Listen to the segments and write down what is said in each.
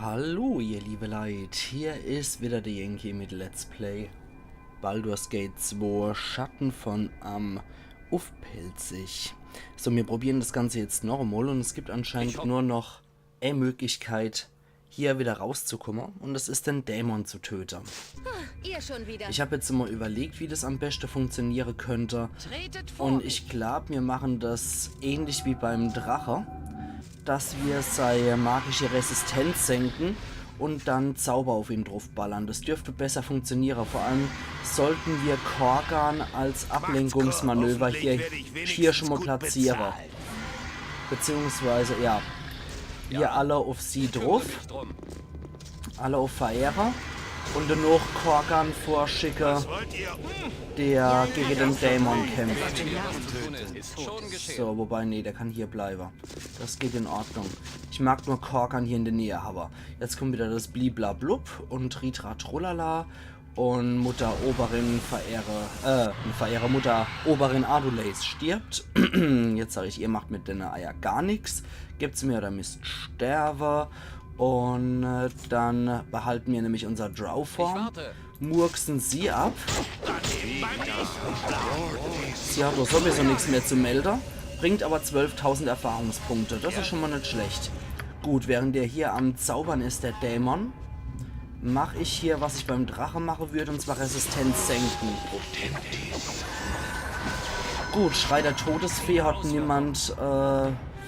Hallo ihr liebe Leute, hier ist wieder der Yankee mit Let's Play Baldur's Gate 2 Schatten von am Aufpelzig. So, wir probieren das Ganze jetzt nochmal und es gibt anscheinend nur noch eine Möglichkeit, hier wieder rauszukommen, und das ist den Dämon zu töten. Ihr schon wieder. Ich habe jetzt mal überlegt, wie das am besten funktionieren könnte, und ich glaube, wir machen das ähnlich wie beim Drache, dass wir seine magische Resistenz senken und dann Zauber auf ihn drauf ballern. Das dürfte besser funktionieren. Vor allem sollten wir Korgan als Ablenkungsmanöver hier schon mal platzieren. Beziehungsweise, ja, wir alle auf sie drauf, alle auf Verehrer, und dann noch Korgan vorschicken, der gegen den Dämon kämpft. So, wobei, nee, der kann hier bleiben. Das geht in Ordnung. Ich mag nur Korgan hier in der Nähe, aber jetzt kommt wieder das Bliblablub und Ritra Trollala und Mutter Oberin Verehrer Mutter Oberin Aduleis stirbt. Jetzt sage ich, ihr macht mit den Eier gar nichts. Gibt's mir oder müsst sterben. Und dann behalten wir nämlich unser Drow-Form, murksen sie ab. Sie hat doch sowieso nichts mehr zu melden, bringt aber 12.000 Erfahrungspunkte. Das ist schon mal nicht schlecht. Gut, während der hier am Zaubern ist, der Dämon, mache ich hier, was ich beim Drache machen würde, und zwar Resistenz senken. Gut, Schrei der Todesfee hat niemand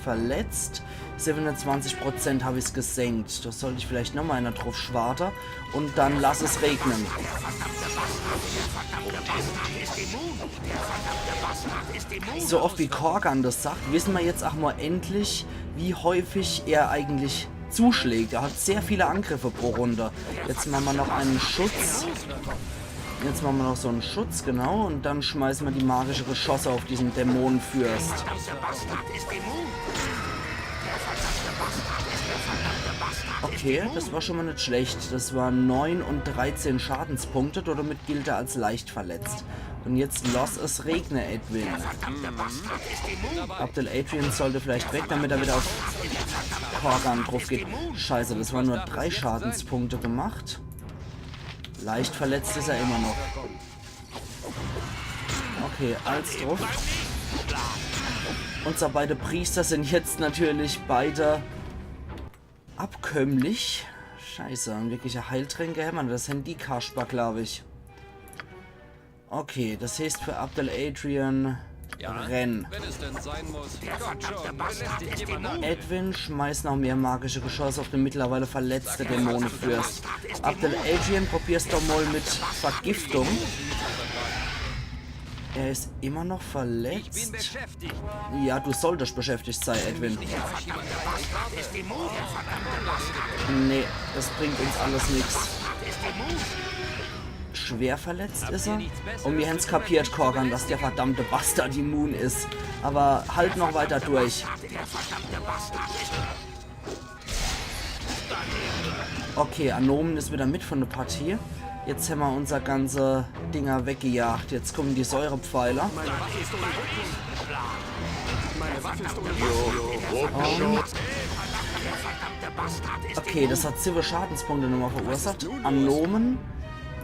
verletzt. 27% habe ich es gesenkt. Das sollte ich vielleicht nochmal einer drauf schwarten. Und dann lass es regnen. So oft wie Korgan das sagt, wissen wir jetzt auch mal endlich, wie häufig er eigentlich zuschlägt. Er hat sehr viele Angriffe pro Runde. Jetzt machen wir noch einen Schutz. Jetzt machen wir noch so einen Schutz, genau. Und dann schmeißen wir die magische Geschosse auf diesen Dämonenfürst. Okay, das war schon mal nicht schlecht. Das waren 9 und 13 Schadenspunkte. Damit gilt er als leicht verletzt. Und jetzt lass es regnen, Edwin. Abdel Adrian sollte vielleicht weg, damit er wieder auf Korgan drauf geht. Scheiße, das waren nur 3 Schadenspunkte gemacht. Leicht verletzt ist er immer noch. Okay, als drauf. Unsere beide Priester sind jetzt natürlich beide abkömmlich. Scheiße, ein wirklicher Heiltränke hämmern. Das Handy-Kasper, glaube ich. Okay, das heißt für Abdel Adrian renn. Edwin schmeißt noch mehr magische Geschosse auf den mittlerweile verletzten Dämonenfürst. Abdel Adrian, probier's doch mal mit Vergiftung. Er ist immer noch verletzt. Ja, du solltest beschäftigt sein, Edwin. Nee, das bringt uns alles nichts. Schwer verletzt ist er. Und wir haben es kapiert, Korgan, dass der verdammte Bastard immun ist. Aber halt noch weiter durch. Okay, Anomen ist wieder mit von der Partie. Jetzt haben wir unser ganze Dinger weggejagt. Jetzt kommen die Säurepfeiler. Okay, das hat 7 Schadenspunkte nochmal verursacht. Anomen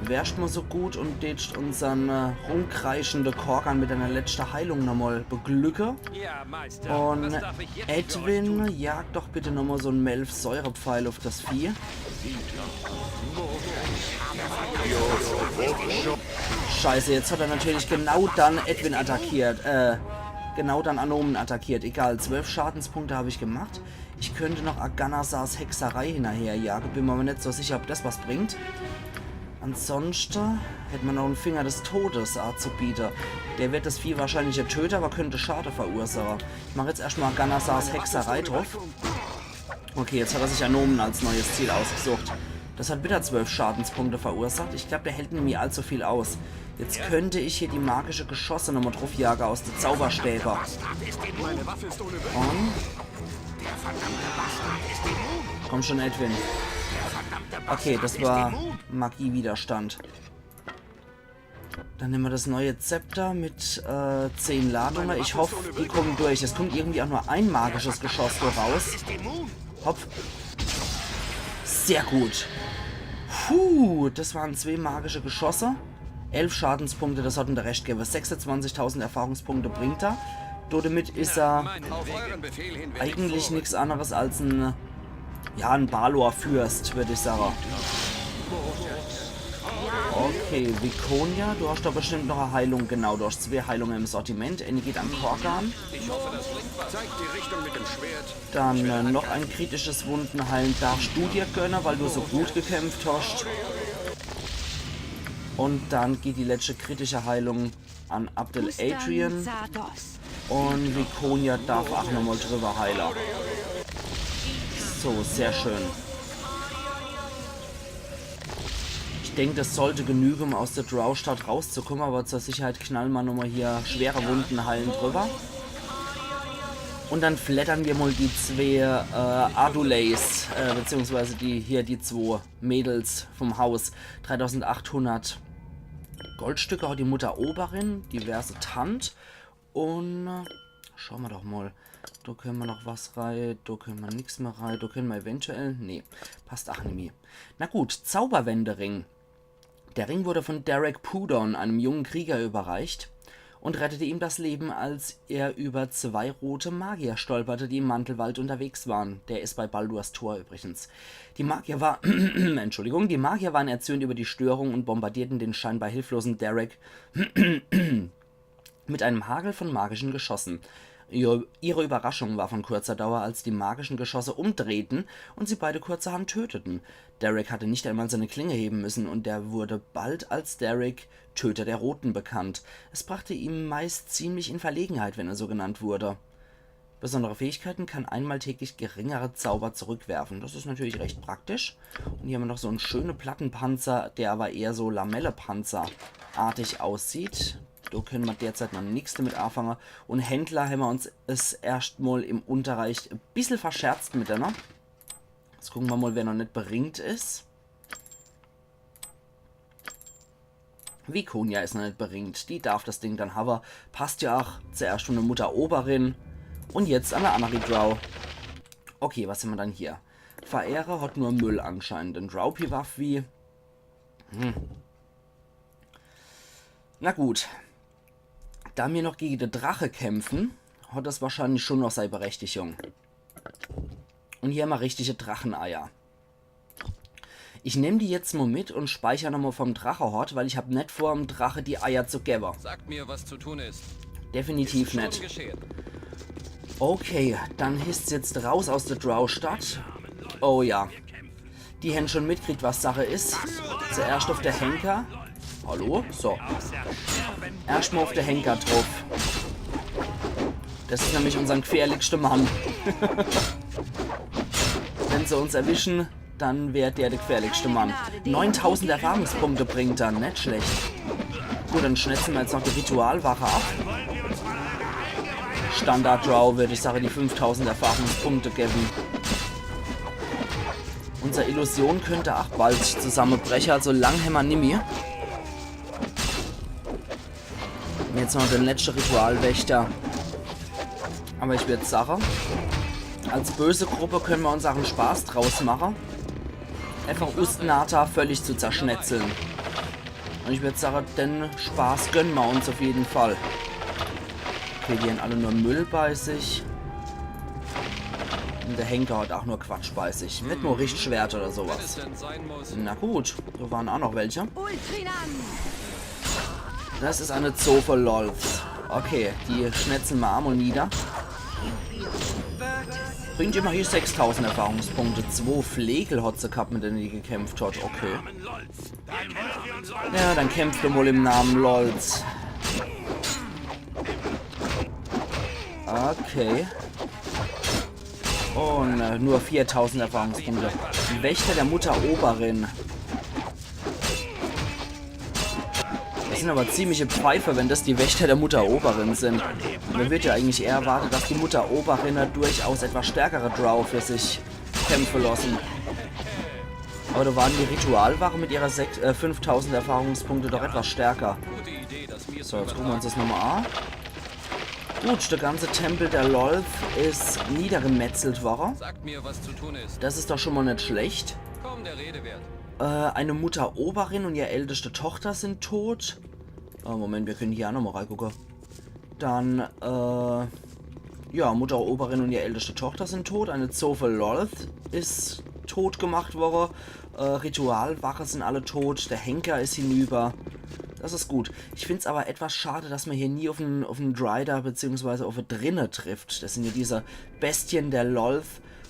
wärst mal so gut und tätscht unseren rumkreischenden Korgan mit einer letzten Heilung nochmal beglücke. Und Edwin, jagt doch bitte nochmal so einen Melf Säurepfeil auf das Vieh. Scheiße, jetzt hat er natürlich genau dann Edwin attackiert. Genau dann Anomen attackiert. Egal, 12 Schadenspunkte habe ich gemacht. Ich könnte noch Aganasars Hexerei hinterherjagen. Bin mir aber nicht so sicher, ob das was bringt. Ansonsten hätte man noch einen Finger des Todes anzubieten. Der wird das Vieh wahrscheinlich nicht töten, aber könnte Schade verursachen. Ich mache jetzt erstmal Aganasars Hexerei drauf. Okay, jetzt hat er sich Anomen als neues Ziel ausgesucht. Das hat wieder 12 Schadenspunkte verursacht. Ich glaube, der hält mir allzu viel aus. Jetzt könnte ich hier die magische Geschosse nochmal drauf jagen aus den Zauberstäber. Und? Komm schon, Edwin. Okay, das war Magiewiderstand. Dann nehmen wir das neue Zepter mit 10 Ladungen. Ich hoffe, die kommen durch. Es kommt irgendwie auch nur ein magisches Geschoss so raus. Hopp. Sehr gut. Puh, das waren 2 magische Geschosse. 11 Schadenspunkte, das hat ihm der Recht gegeben. 26.000 Erfahrungspunkte bringt er. Damit ist er eigentlich nichts anderes als ein, ja, ein Balor-Fürst, würde ich sagen. Okay, Viconia, du hast da bestimmt noch eine Heilung. Genau, du hast 2 Heilungen im Sortiment. Eine geht an Korgan. Dann noch ein kritisches Wundenheilen darfst du dir gönnen, weil du so gut gekämpft hast. Und dann geht die letzte kritische Heilung an Abdel Adrian. Und Viconia darf auch nochmal drüber heilen. So, sehr schön. Ich denke, das sollte genügen, um aus der Drow-Stadt rauszukommen, aber zur Sicherheit knallen wir nochmal hier schwere Wunden heilen drüber. Und dann flattern wir mal die 2 Adulays, beziehungsweise die 2 Mädels vom Haus. 3800 Goldstücke hat die Mutter Oberin, diverse Tant. Und schauen wir doch mal. Da können wir noch was rein, da können wir nichts mehr rein, da können wir eventuell... Nee, passt auch nicht mehr. Na gut, Zauberwendering. Der Ring wurde von Derek Pudon, einem jungen Krieger, überreicht und rettete ihm das Leben, als er über 2 rote Magier stolperte, die im Mantelwald unterwegs waren. Der ist bei Baldurs Tor übrigens. Die Magier Entschuldigung, die Magier waren erzürnt über die Störung und bombardierten den scheinbar hilflosen Derek mit einem Hagel von magischen Geschossen. Ihre Überraschung war von kurzer Dauer, als die magischen Geschosse umdrehten und sie beide kurzerhand töteten. Derek hatte nicht einmal seine Klinge heben müssen und er wurde bald als Derek, Töter der Roten, bekannt. Es brachte ihm meist ziemlich in Verlegenheit, wenn er so genannt wurde. Besondere Fähigkeiten kann einmal täglich geringere Zauber zurückwerfen. Das ist natürlich recht praktisch. Und hier haben wir noch so einen schönen Plattenpanzer, der aber eher so Lamellepanzer-artig aussieht. Da können wir derzeit noch nichts damit anfangen. Und Händler haben wir uns es erstmal im Unterreich ein bisschen verscherzt mit denen. Jetzt gucken wir mal, wer noch nicht beringt ist. Viconia ist noch nicht beringt. Die darf das Ding dann haben. Passt ja auch. Zuerst schon eine Mutter Oberin. Und jetzt an der Anari Drow. Okay, was haben wir dann hier? Verehrer hat nur Müll anscheinend. Ein Drow-Piwaff wie... Na gut. Da wir noch gegen den Drache kämpfen, hat das wahrscheinlich schon noch seine Berechtigung. Und hier haben wir richtige Dracheneier. Ich nehme die jetzt mal mit und speichere nochmal vom Drachehort, weil ich habe nicht vor, dem Drache die Eier zu geben. Sagt mir, was zu tun ist. Definitiv nicht. Okay, dann hisst jetzt raus aus der Drow-Stadt. Oh ja. Die haben schon mitgekriegt, was Sache ist. Zuerst auf der Henker. Hallo? So. Erstmal auf der Henker drauf. Das ist nämlich unser gefährlichster Mann. Wenn sie uns erwischen, dann wäre der gefährlichste Mann. 9000 Erfahrungspunkte bringt er, nicht schlecht. Gut, dann schnetzen wir jetzt noch die Ritualwache ab. Standard Drow würde ich sagen, die 5000 Erfahrungspunkte geben. Unsere Illusion könnte auch bald zusammenbrechen, also lang haben wir nicht mehr. Jetzt noch den letzten Ritualwächter. Aber ich würde sagen, als böse Gruppe können wir uns auch einen Spaß draus machen. Einfach Ustnata völlig zu zerschnetzeln. Und ich würde sagen, den Spaß gönnen wir uns auf jeden Fall. Okay, die haben alle nur Müll bei sich. Und der Henker hat auch nur Quatsch bei sich. Nicht nur Richtschwert oder sowas. Na gut, da waren auch noch welche. Das ist eine Zofe Lolz. Okay, die schnetzeln wir einmal nieder. Bringt immer hier 6000 Erfahrungspunkte. 2 Flegel hat sie gehabt, mit denen die gekämpft hat. Okay. Ja, dann kämpft er wohl im Namen Lolz. Okay. Und nur 4000 Erfahrungspunkte. Wächter der Mutter Oberin. Das sind aber ziemliche Pfeife, wenn das die Wächter der Mutter Oberin sind. Man wird ja eigentlich eher erwarten, dass die Mutter Oberin durchaus etwas stärkere Drow für sich kämpfen lassen. Aber da waren die Ritualwache mit ihrer 5000 Erfahrungspunkte doch etwas stärker. So, jetzt gucken wir uns das nochmal an. Gut, der ganze Tempel der Lolth ist niedergemetzelt worden. Sagt mir, was zu tun ist. Das ist doch schon mal nicht schlecht. Kaum der Rede wert. Eine Mutter Oberin und ihre älteste Tochter sind tot. Moment, wir können hier auch nochmal reingucken. Dann, ja, Mutter Oberin und ihre älteste Tochter sind tot. Eine Zofe Lolth ist tot gemacht worden. Ritualwache sind alle tot. Der Henker ist hinüber. Das ist gut. Ich finde es aber etwas schade, dass man hier nie auf einen Dryder bzw. auf eine Drinne trifft. Das sind ja diese Bestien der Lolth.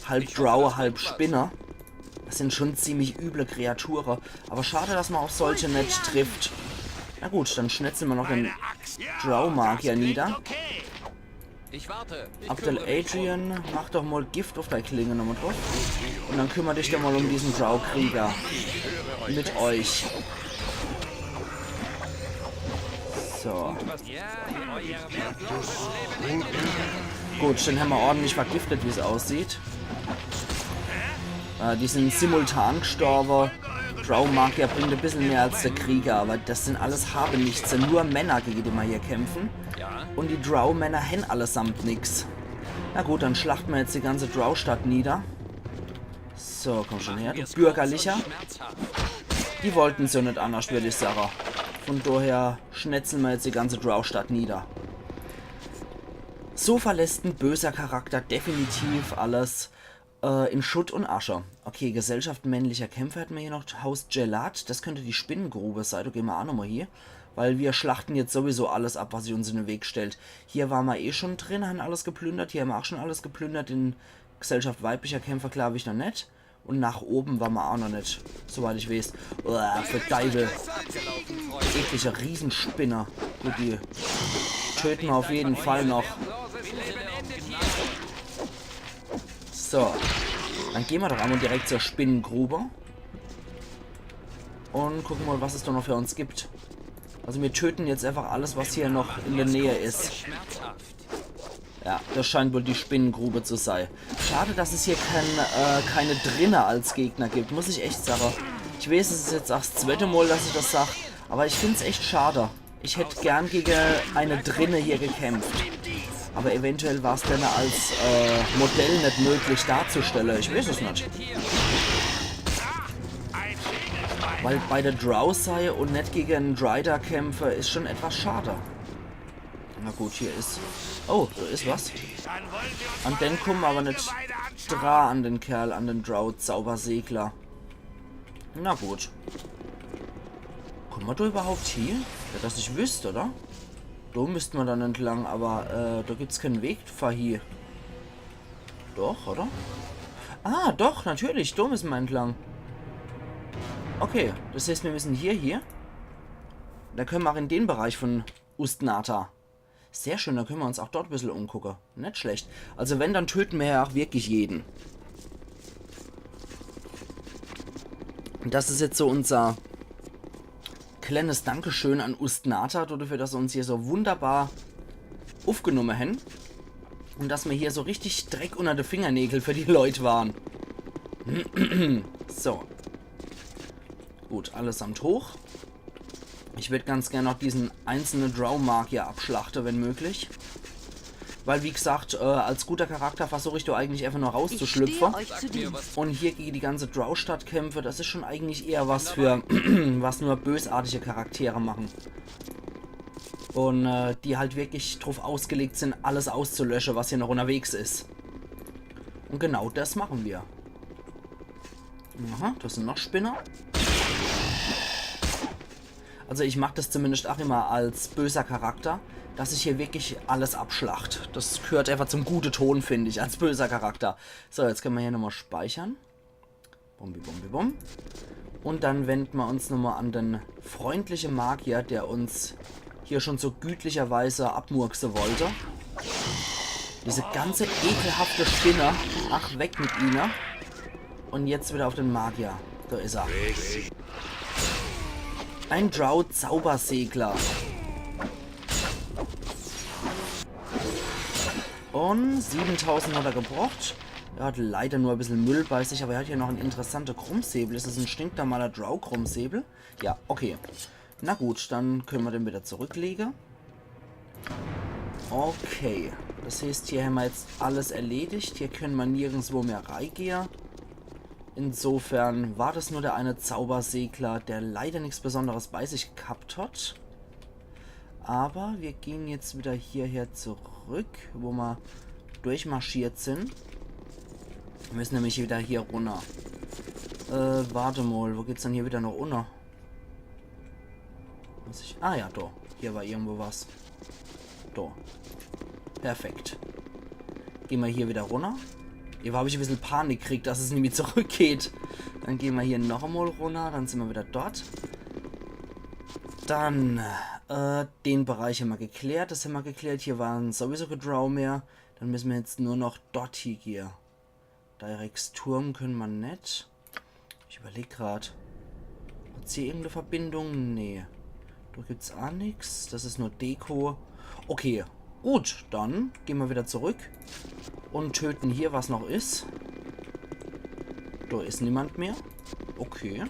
Halb Drow, halb Spinner. Das sind schon ziemlich üble Kreaturen. Aber schade, dass man auf solche nicht trifft. Na gut, dann schnetzeln wir noch den Drow-Magier nieder. Ich warte. Abdel Adrian, mach doch mal Gift auf deine Klinge nochmal drauf. Und dann kümmere dich doch mal um diesen Drow-Krieger. Mit euch. So. Gut, den haben wir ordentlich vergiftet, wie es aussieht. Die sind simultan gestorben. Drow-Magier bringt ein bisschen mehr als der Krieger, aber das sind alles Habenichts. Das sind nur Männer, gegen die wir hier kämpfen. Und die Drow-Männer haben allesamt nix. Na gut, dann schlachten wir jetzt die ganze Drow-Stadt nieder. So, komm schon her, du Bürgerlicher. Die wollten es ja nicht anders, würde ich sagen. Von daher schnetzeln wir jetzt die ganze Drow-Stadt nieder. So verlässt ein böser Charakter definitiv alles in Schutt und Asche. Okay, Gesellschaft männlicher Kämpfer hatten wir hier noch. Haus Gelat, das könnte die Spinnengrube sein. Da gehen wir auch nochmal hier. Weil wir schlachten jetzt sowieso alles ab, was sich uns in den Weg stellt. Hier waren wir eh schon drin, haben alles geplündert. Hier haben wir auch schon alles geplündert. In Gesellschaft weiblicher Kämpfer glaube ich noch nicht. Und nach oben waren wir auch noch nicht, soweit ich weiß. Für Deibel. Ekliger Riesenspinner. Gut, die töten wir auf jeden Fall noch. So. Dann gehen wir doch einmal direkt zur Spinnengrube. Und gucken mal, was es da noch für uns gibt. Also wir töten jetzt einfach alles, was hier noch in der Nähe ist. Ja, das scheint wohl die Spinnengrube zu sein. Schade, dass es hier keine Drinne als Gegner gibt, muss ich echt sagen. Ich weiß, es ist jetzt auch das zweite Mal, dass ich das sage, aber ich finde es echt schade. Ich hätte gern gegen eine Drinne hier gekämpft. Aber eventuell war es dann als Modell nicht möglich darzustellen. Ich weiß es nicht. Weil bei der Drow sei und nicht gegen einen Dryder kämpfe, ist schon etwas schade. Na gut, hier ist... Oh, da ist was. An den kommen aber nicht dran an den Kerl, an den Drow-Zaubersegler. Na gut. Kommen wir da überhaupt hier? Ja, dass ich wüsste, oder? Da müssten wir dann entlang, aber da gibt es keinen Weg für hier. Doch, oder? Ah, doch, natürlich, da müssen wir entlang. Okay, das heißt, wir müssen hier. Da können wir auch in den Bereich von Ustnata. Sehr schön, da können wir uns auch dort ein bisschen umgucken. Nicht schlecht. Also wenn, dann töten wir ja auch wirklich jeden. Und das ist jetzt so unser kleines Dankeschön an Ustnata dafür, dass sie uns hier so wunderbar aufgenommen haben. Und dass wir hier so richtig Dreck unter den Fingernägeln für die Leute waren. So. Gut, allesamt hoch. Ich würde ganz gerne noch diesen einzelnen Drow-Magier abschlachten, wenn möglich. Weil, wie gesagt, als guter Charakter versuche ich da eigentlich einfach nur rauszuschlüpfen. Und hier gegen die ganze Drow-Stadt kämpfe, das ist schon eigentlich eher was für, was nur bösartige Charaktere machen. Und die halt wirklich drauf ausgelegt sind, alles auszulöschen, was hier noch unterwegs ist. Und genau das machen wir. Aha, das sind noch Spinner. Also ich mache das zumindest auch immer als böser Charakter, dass ich hier wirklich alles abschlacht. Das gehört einfach zum guten Ton, finde ich, als böser Charakter. So, jetzt können wir hier nochmal speichern. Bumbi, bumbi, bum. Und dann wenden wir uns nochmal an den freundlichen Magier, der uns hier schon so gütlicherweise abmurksen wollte. Diese ganze ekelhafte Spinne. Ach, weg mit ihnen. Und jetzt wieder auf den Magier. Da ist er. Ein Drow-Zaubersegler. Und 7000 hat er gebraucht. Er hat leider nur ein bisschen Müll bei sich, aber er hat hier noch einen interessanten Krummsäbel. Ist das ein stinknormaler Drow-Krummsäbel? Ja, okay. Na gut, dann können wir den wieder zurücklegen. Okay. Das heißt, hier haben wir jetzt alles erledigt. Hier können wir nirgendwo mehr reingehen. Insofern war das nur der eine Zaubersegler, der leider nichts Besonderes bei sich gehabt hat. Aber wir gehen jetzt wieder hierher zurück, wo wir durchmarschiert sind. Wir müssen nämlich wieder hier runter. Warte mal, wo geht's denn hier wieder noch runter? Ah ja, da. Hier war irgendwo was. Da. Perfekt. Gehen wir hier wieder runter. Hier habe ich ein bisschen Panik gekriegt, dass es nämlich zurückgeht. Dann gehen wir hier noch einmal runter. Dann sind wir wieder dort. Dann den Bereich haben wir geklärt. Das haben wir geklärt. Hier waren sowieso kein Drow mehr. Dann müssen wir jetzt nur noch dort hier gehen. Directs Turm können wir nicht. Ich überlege gerade. Hat es hier irgendeine Verbindung? Nee. Da gibt es auch nichts. Das ist nur Deko. Okay. Gut, dann gehen wir wieder zurück und töten hier, was noch ist. Da ist niemand mehr. Okay.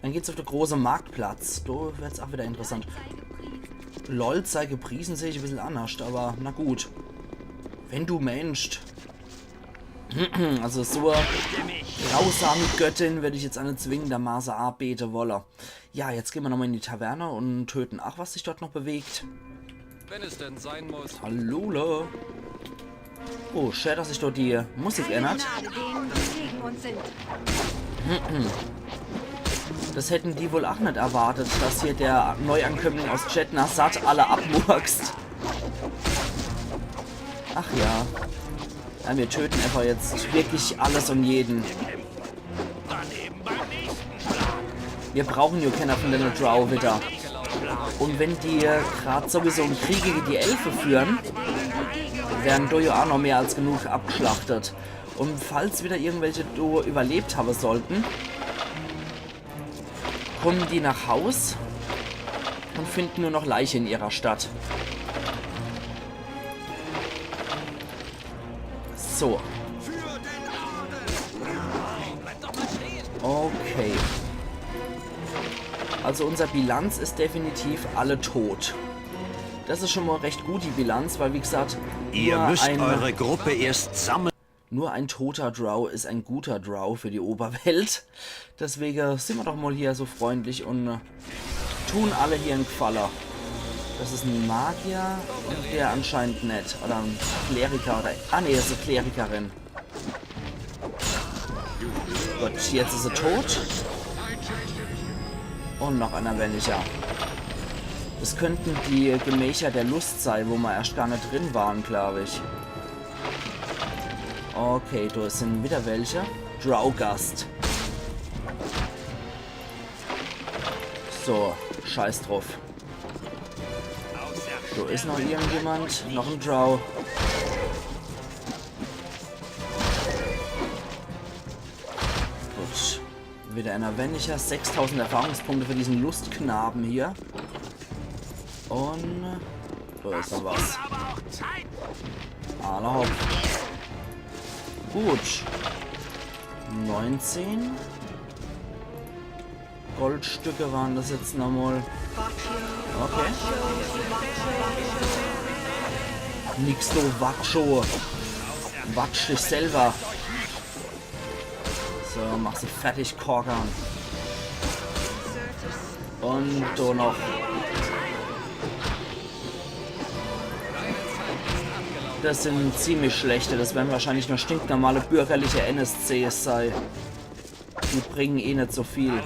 Dann geht's auf den großen Marktplatz. Da wird es auch wieder interessant. LOL sei gepriesen, sehe ich ein bisschen anders, aber na gut. Wenn du meinst. Also so grausame Göttin würde ich jetzt eine zwingendermaßen anbeten wollen. Ja, jetzt gehen wir nochmal in die Taverne und töten auch, was sich dort noch bewegt. Wenn es denn sein muss. Hallo. Oh, schön, dass sich dort die Musik ändert. Das hätten die wohl auch nicht erwartet, dass hier der Neuankömmling aus Chetnazat alle abmurkst. Ach ja. Ja, wir töten einfach jetzt wirklich alles und jeden. Wir brauchen ja keiner von den Drow wieder. Und wenn die gerade sowieso einen Krieg gegen die Elfe führen, werden da ja auch noch mehr als genug abgeschlachtet. Und falls wieder irgendwelche da überlebt haben sollten, kommen die nach Haus und finden nur noch Leiche in ihrer Stadt. So. Okay. Also unser Bilanz ist definitiv alle tot. Das ist schon mal recht gut, die Bilanz, weil wie gesagt, ihr müsst eure Gruppe erst sammeln. Nur ein toter Drow ist ein guter Drow für die Oberwelt. Deswegen sind wir doch mal hier so freundlich und tun alle hier einen Gefallen. Das ist ein Magier und der anscheinend nicht. Oder ein Kleriker oder... Ah ne, das ist eine Klerikerin. Gut, jetzt ist sie tot. Und noch einer männlicher. Das könnten die Gemächer der Lust sein, wo wir erst gar nicht drin waren, glaube ich. Okay, da sind wieder welche. Drowgast. So, scheiß drauf. Da ist noch irgendjemand. Noch ein Drow. Gut. Wieder einer männlicher. 6000 Erfahrungspunkte für diesen Lustknaben hier. Und da ist noch was. Alle hopp. Gut. 19 Goldstücke waren das jetzt nochmal. Okay. Nix do Watscho. Watsch dich selber. So, mach sie fertig, Korgan. Und da noch. Das sind ziemlich schlechte. Das werden wahrscheinlich nur stinknormale bürgerliche NSCs sein. Die bringen eh nicht so viel.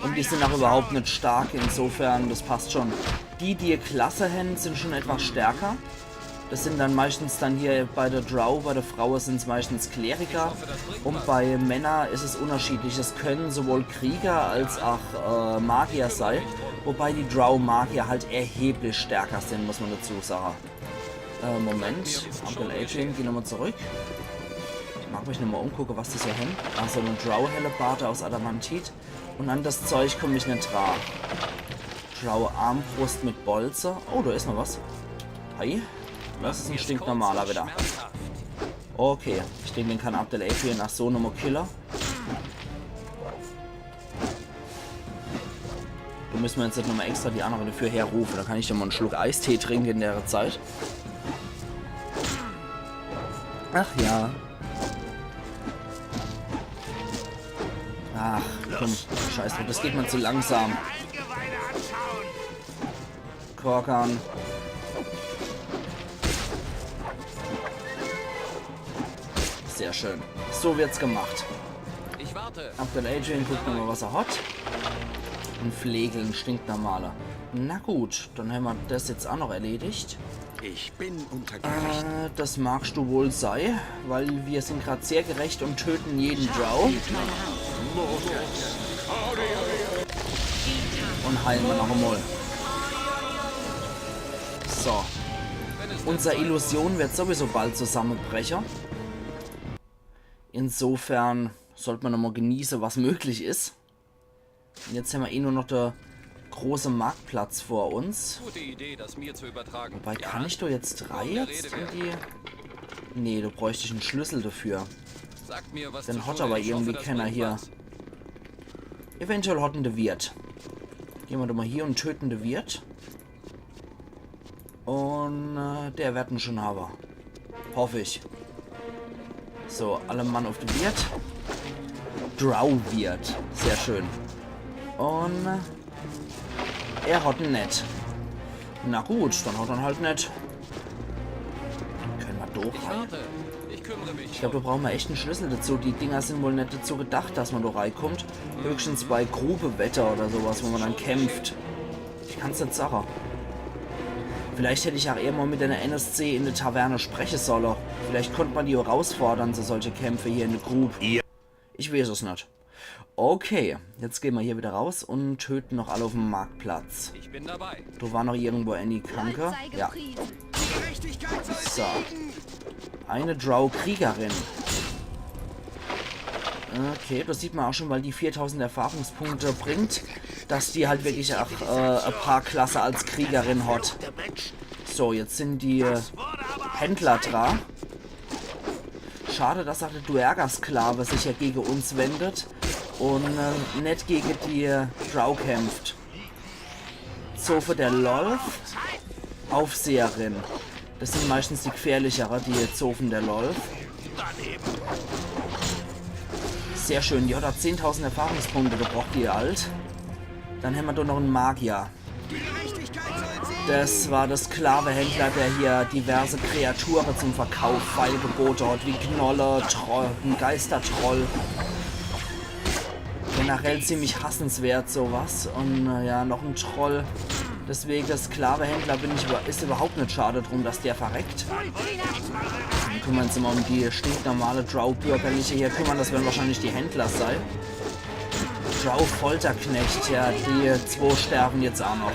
Und die sind auch überhaupt nicht stark. Insofern, das passt schon. Die Klasse haben, sind schon etwas stärker. Das sind dann meistens dann hier bei der Drow, bei der Frau sind es meistens Kleriker. Und bei Männern ist es unterschiedlich. Es können sowohl Krieger als auch Magier sein. Wobei die Drow-Magier halt erheblich stärker sind, muss man dazu sagen. Moment. Uncle Adrian, geh nochmal zurück. Ich mag mich nochmal umgucken, was die so haben. Also eine Drow-Hellebarte aus Adamantit. Und an das Zeug komme ich nicht dran. Drow-Armbrust mit Bolze. Oh, da ist noch was. Hi. Das ist ein stinknormaler wieder. Okay. Ich denke, den kann Abdel Adrian nach so nochmal Killer. Da müssen wir jetzt nicht nochmal extra die anderen dafür herrufen. Da kann ich dann mal einen Schluck Eistee trinken in der Zeit. Ach ja. Ach, komm, scheiß drauf, das geht mir zu langsam. Korkan. Sehr schön. So wird's gemacht. Ich warte. Abdel Adrian guckt nochmal, was er hat. Ein Flegel, ein stinknormaler. Na gut, dann haben wir das jetzt auch noch erledigt. Ich bin untergebracht. Das magst du wohl sein, weil wir sind gerade sehr gerecht und töten jeden Drow. Und heilen wir noch einmal. So. Unsere Illusion wird sowieso bald zusammenbrechen. Insofern sollte man noch mal genießen, was möglich ist. Und jetzt haben wir eh nur noch der große Marktplatz vor uns. Gute Idee, das mir zu übertragen. Wobei, kann ich doch jetzt 3 jetzt in die... Nee, da bräuchte ich einen Schlüssel dafür. Sagt mir, was Den zu hat tun aber ist. Ich irgendwie hoffe, das keiner bringt hier. was. Eventuell hotten der Wirt. Gehen wir doch mal hier und töten den Wirt. Und der werden schon haben. Hoffe ich. So, alle Mann auf den Wirt. Drow-Wirt. Sehr schön. Und er hat ihn nicht. Na gut, dann hat er ihn halt nicht. Können wir doch Ich rein? warte. Ich kümmere mich. Ich glaube, da brauchen wir echt einen Schlüssel dazu. Die Dinger sind wohl nicht dazu gedacht, dass man da reinkommt. Höchstens bei Grubewetter oder sowas, wo man dann kämpft. Ich kann es nicht sagen. Vielleicht hätte ich auch eher mal mit einer NSC in der Taverne sprechen sollen. Vielleicht konnte man die auch herausfordern, so solche Kämpfe hier in der Grube. Ich weiß es nicht. Okay, jetzt gehen wir hier wieder raus und töten noch alle auf dem Marktplatz. Ich bin dabei. Da war noch irgendwo Annie Kranke. Ja. So. Eine Drow-Kriegerin. Okay, das sieht man auch schon, weil die 4000 Erfahrungspunkte bringt, dass die halt wirklich auch ein paar Klasse als Kriegerin hat. So, jetzt sind die Händler dran. Schade, dass auch der Duergar-Sklave sich ja gegen uns wendet und nicht gegen die Drow kämpft. Zofe der Lolf, Aufseherin. Das sind meistens die gefährlichere, die Zofen der Lolf. Sehr schön, die hat auch 10.000 Erfahrungspunkte, da braucht die alt. Dann haben wir doch noch einen Magier. Das war der Sklavehändler, der hier diverse Kreaturen zum Verkauf feilgeboten hat, wie Knolle, Troll, ein Geistertroll. Generell ziemlich hassenswert sowas. Und ja, noch ein Troll. Deswegen, der Sklavehändler ist überhaupt nicht schade drum, dass der verreckt. Dann kümmern wir uns immer um die stinknormale Drow-Bürgerliche hier kümmern. Das werden wahrscheinlich die Händler sein. Drow-Folterknecht, ja, die 2 sterben jetzt auch noch.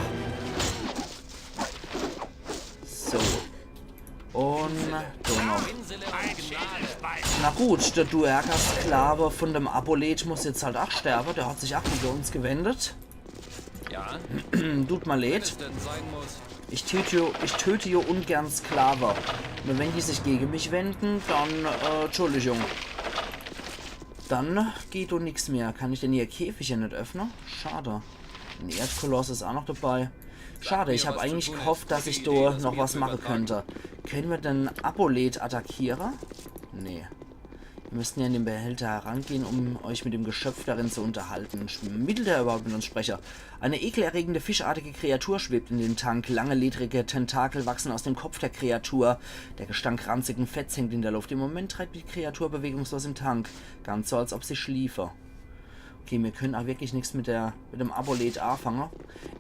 So. Und so noch. Na gut, der Duergar-Sklave von dem Apolet muss jetzt halt auch sterben. Der hat sich auch gegen uns gewendet. Ja, Tut mal wenn leid. es denn sein muss. Ich töte hier ungern Sklave. Nur wenn die sich gegen mich wenden, dann, Entschuldigung. Dann geht doch nichts mehr. Kann ich denn hier Käfige nicht öffnen? Schade. Ein Erdkoloss ist auch noch dabei. Schade, ich habe eigentlich gehofft, dass ich da noch was machen könnte. Können wir denn Apolet attackieren? Nee. Wir müssten ja in den Behälter herangehen, um euch mit dem Geschöpf darin zu unterhalten. Mittelt er überhaupt mit uns Sprecher? Eine ekelerregende fischartige Kreatur schwebt in dem Tank. Lange, ledrige Tentakel wachsen aus dem Kopf der Kreatur. Der Gestank ranzigen Fetts hängt in der Luft. Im Moment treibt die Kreatur bewegungslos im Tank. Ganz so, als ob sie schliefe. Okay, wir können auch wirklich nichts mit dem Apolet anfangen.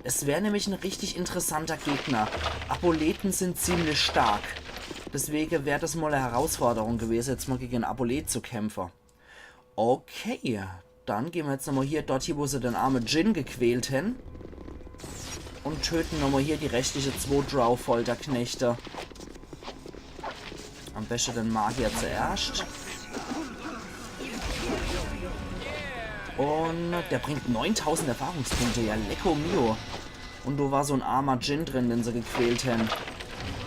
Es wäre nämlich ein richtig interessanter Gegner. Apoleten sind ziemlich stark. Deswegen wäre das mal eine Herausforderung gewesen, jetzt mal gegen ein Apolet zu kämpfen. Okay, dann gehen wir jetzt nochmal hier dorthin, wo sie den armen Djinn gequält haben. Und töten nochmal hier die restlichen 2 Drow-Folterknechte. Am besten den Magier zuerst. Und der bringt 9000 Erfahrungspunkte, ja lecko mio. Und da war so ein armer Djinn drin, den sie gequält haben.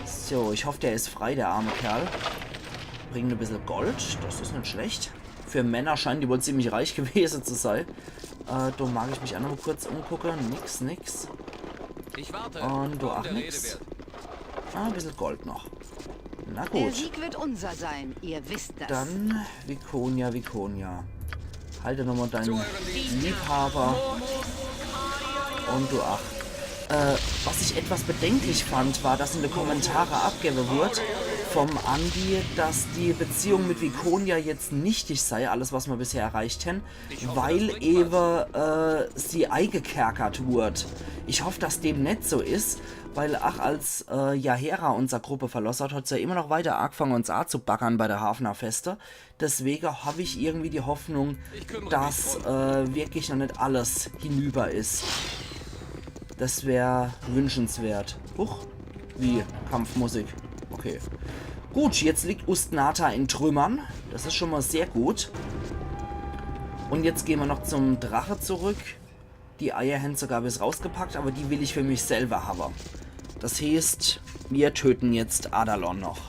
So, ich hoffe, der ist frei, der arme Kerl. Bringt ein bisschen Gold, das ist nicht schlecht. Für Männer scheinen die wohl ziemlich reich gewesen zu sein. Da mag ich mich auch noch mal kurz umgucken. Nix. Ich warte. Und du auch Der nix. Rede wert. Ah, ein bisschen Gold noch. Na Der gut. Sieg wird unser sein, ihr wisst das. Dann Vikonia. Halte nochmal deinen Liebhaber. Und du ach. Was ich etwas bedenklich fand, war, dass in den Kommentaren abgegeben wurde vom Andi, dass die Beziehung mit Viconia jetzt nichtig sei, alles was wir bisher erreicht haben, weil eben sie eingekerkert wurde. Ich hoffe, dass dem nicht so ist, weil als Jaehaera unsere Gruppe verlassen hat, hat sie ja immer noch weiter angefangen, uns anzubaggern bei der Hafner Feste. Deswegen habe ich irgendwie die Hoffnung, dass wirklich noch nicht alles hinüber ist. Das wäre wünschenswert. Huch, wie Kampfmusik. Okay. Gut, jetzt liegt Ustnata in Trümmern. Das ist schon mal sehr gut. Und jetzt gehen wir noch zum Drache zurück. Die Eier haben sogar bis rausgepackt, aber die will ich für mich selber haben. Das heißt, wir töten jetzt Adalon noch.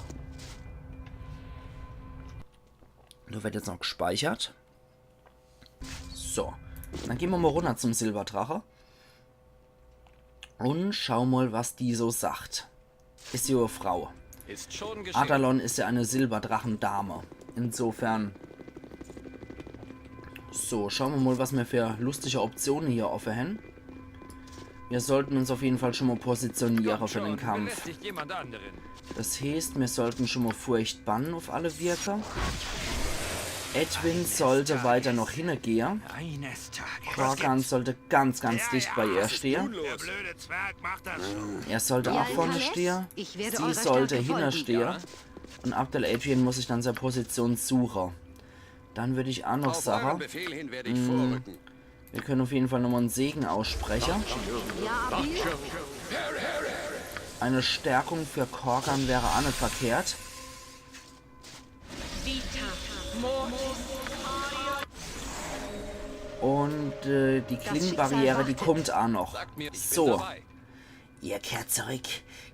Da wird jetzt noch gespeichert. So. Dann gehen wir mal runter zum Silberdrache. Und schau mal, was die so sagt. Ist sie eine Frau. Ist schon geschehen. Adalon ist ja eine Silberdrachendame. Insofern. So, schauen wir mal, was wir für lustige Optionen hier offen haben. Wir sollten uns auf jeden Fall schon mal positionieren für den Kampf. Das heißt, wir sollten schon mal Furcht bannen auf alle Wirker. Edwin sollte weiter noch hingehen. Korgan sollte ganz dicht bei ihr stehen. Er sollte auch vorne stehen. Sie sollte hinten stehen. Und Abdel Adrian muss sich dann seine Position suchen. Dann würde ich auch noch sagen, wir können auf jeden Fall nochmal einen Segen aussprechen. Eine Stärkung für Korgan wäre auch nicht verkehrt. Und die Klingenbarriere, die kommt auch noch. So. Ihr kehrt zurück.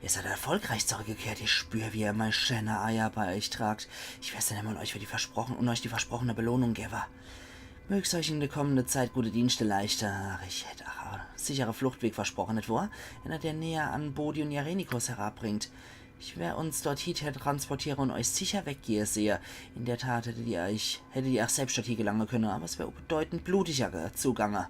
Ihr seid erfolgreich zurückgekehrt. Ich spüre, wie ihr meine schöne Eier bei euch tragt. Ich werde dann euch für die versprochene Belohnung geben. Mögt euch in der kommenden Zeit gute Dienste leichter. Ich hätte auch sichere Fluchtweg versprochen, nicht wahr? Wenn er der näher an Bodi und Jarenikos herabbringt. Ich werde uns dort hierher transportieren und euch sicher weggehen sehe. In der Tat hättet ihr auch selbst dort hier gelangen können, aber es wäre bedeutend blutiger zugange.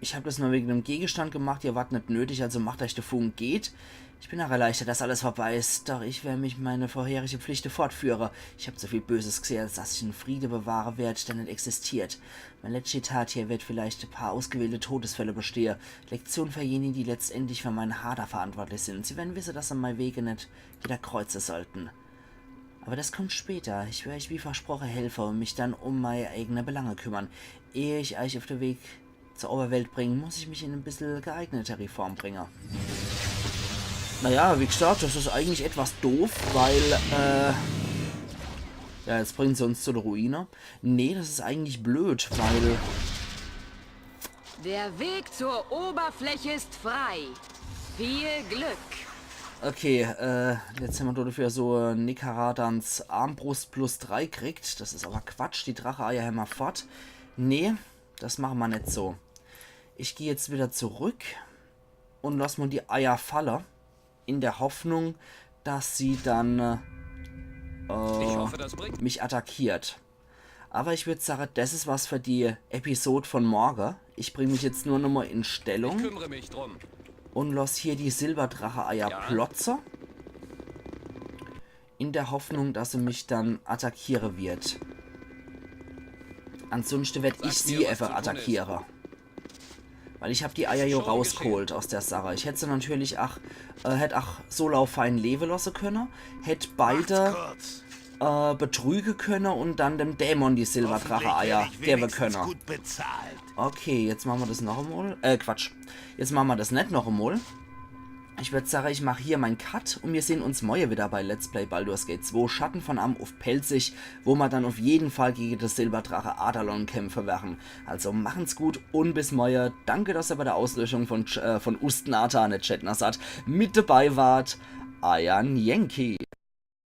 Ich habe das nur wegen einem Gegenstand gemacht, ihr wart nicht nötig, also macht euch der Funk geht. Ich bin auch erleichtert, dass alles vorbei ist, doch ich werde mich meine vorherige Pflichten fortführen. Ich habe so viel Böses gesehen, als dass ich einen Friede bewahre werde, der nicht existiert. Meine letzte Tat hier wird vielleicht ein paar ausgewählte Todesfälle bestehen. Lektion für jene, die letztendlich für meinen Hader verantwortlich sind. Sie werden wissen, dass an meinen Wege nicht jeder kreuzen sollten. Aber das kommt später. Ich werde euch wie versprochen helfen und mich dann um meine eigenen Belange kümmern. Ehe ich euch auf den Weg zur Oberwelt bringe, muss ich mich in ein bisschen geeignete Form bringen. Naja, wie gesagt, das ist eigentlich etwas doof, weil, ja, jetzt bringen sie uns zu der Ruine. Nee, das ist eigentlich blöd, weil... Der Weg zur Oberfläche ist frei. Viel Glück. Okay, jetzt haben wir dafür so Nick Haradans Armbrust +3 kriegt. Das ist aber Quatsch, die Drache-Eier haben wir fort. Nee, das machen wir nicht so. Ich gehe jetzt wieder zurück und lass mal die Eier fallen. In der Hoffnung, dass sie dann mich attackiert. Aber ich würde sagen, das ist was für die Episode von morgen. Ich bringe mich jetzt nur noch mal in Stellung. Ich kümmere mich drum. Und lass hier die Silberdrache-Eier plotze. In der Hoffnung, dass sie mich dann attackieren wird. Ansonsten werde ich sie einfach attackieren. Weil ich habe die Eier hier rausgeholt aus der Sache. Ich hätte sie natürlich hätte auch so fein leben lassen können. Hätte beide betrügen können und dann dem Dämon die Silberdrache-Eier geben können. Okay, jetzt machen wir das noch einmal. Quatsch. Jetzt machen wir das nicht noch einmal. Ich würde sagen, ich mache hier meinen Cut und wir sehen uns morgen wieder bei Let's Play Baldur's Gate 2 Schatten von Amn auf Pelzig, wo wir dann auf jeden Fall gegen das Silberdrache Adalon kämpfen werden. Also machen's gut und bis morgen. Danke, dass ihr bei der Auslöschung von Ustnata, nicht Chetnasat, mit dabei wart. Ayan Yankee.